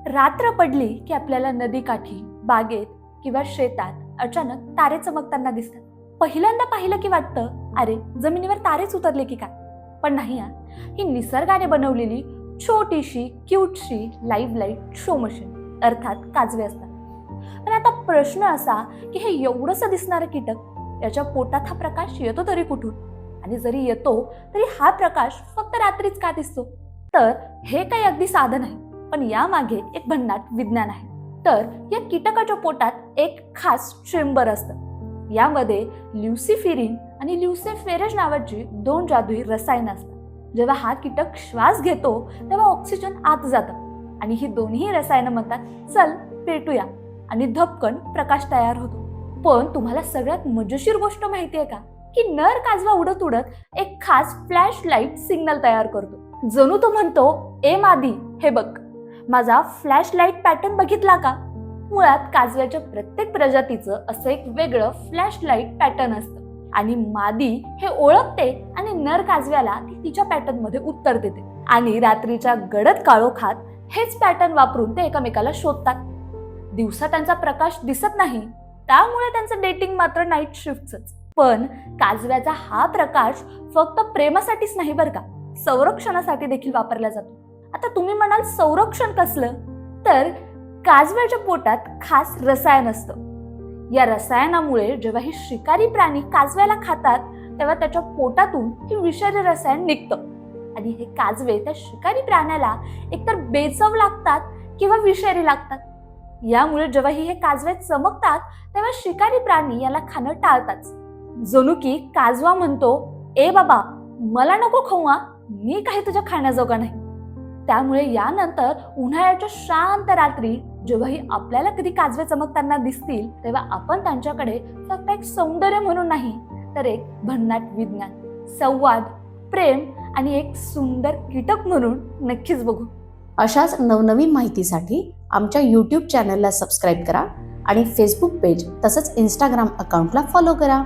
रात्र पडली की आपल्याला नदीकाठी, बागेत किंवा शेतात अचानक तारे चमकताना दिसतात. पहिल्यांदा पाहिलं की वाटतं अरे जमिनीवर तारेच उतरले की काय. पण नाही, ही निसर्गाने बनवलेली छोटीशी क्यूटशी लाईव्ह लाईट शो मशीन अर्थात काजवे असतात. पण आता प्रश्न असा की हे एवढंसं दिसणारं कीटक, याच्या पोटात हा प्रकाश येतो तरी कुठून, आणि जरी येतो तरी हा प्रकाश फक्त रात्रीच का दिसतो? तर हे काही अगदी साधं नाही, पण यामागे एक भन्नाट विज्ञान आहे. तर या कीटकाच्या पोटात एक खास चेंबर असतं. यामध्ये ल्युसिफेरिन आणि ल्युसिफेरज नावाची दोन जादुई रसायनं असतात. जेव्हा हा कीटक श्वास घेतो तेव्हा ऑक्सिजन आत जातं आणि ही दोन्ही रसायनं म्हणतात चल पेटूया, आणि धपकन प्रकाश तयार होतो. पण तुम्हाला सगळ्यात मजेशीर गोष्ट माहितीये का, की नर काजवा उडत उडत एक खास फ्लॅश लाईट सिग्नल तयार करतो. जणू तो म्हणतो, ए मादी हे बघ, माझा फ्लॅश लाईट पॅटर्न बघितला का? मुळात काजव्याच्या प्रत्येक प्रजातीचं असं एक वेगळं फ्लॅश लाईट पॅटर्न असतं आणि मादी हे ओळखते आणि नर काजव्याला ती तिच्या पॅटर्न मध्ये उत्तर देते. आणि रात्रीच्या गडद काळोखात हेच पॅटर्न वापरून ते एकमेकाला शोधतात. दिवसा त्यांचा प्रकाश दिसत नाही, त्यामुळे त्यांचं डेटिंग मात्र नाईट शिफ्टच. पण काजव्याचा हा प्रकाश फक्त प्रेमासाठीच नाही बरं का, संरक्षणासाठी देखील वापरला जातो. आता तुम्ही म्हणाल संरक्षण कसलं? तर काजव्याच्या पोटात खास रसायन असतं. या रसायनामुळे जेव्हा ही शिकारी प्राणी काजव्याला खातात तेव्हा त्याच्या पोटातून ही विषारी रसायन निघतं आणि हे काजवे त्या शिकारी प्राण्याला एकतर बेचव लागतात किंवा विषारी लागतात. यामुळे जेव्हा हे काजवे चमकतात तेव्हा शिकारी प्राणी याला खाणं टाळतात. जणू की काजवा म्हणतो, ए बाबा मला नको खाऊ, मी काही तुझ्या खाण्याजोगा नाही. त्यामुळे यानंतर उन्हाळ्याच्या शांत रात्री जेव्हाही आपल्याला कधी काजवे चमकताना दिसतील तेव्हा आपण त्यांच्याकडे फक्त एक सौंदर्य म्हणून नाही, तर एक भन्नाट विज्ञान, संवाद, प्रेम आणि एक सुंदर कीटक म्हणून नक्कीच बघू. अशाच नवनवीन माहितीसाठी आमच्या यूट्यूब चॅनलला सबस्क्राईब करा आणि फेसबुक पेज तसंच इंस्टाग्राम अकाउंटला फॉलो करा.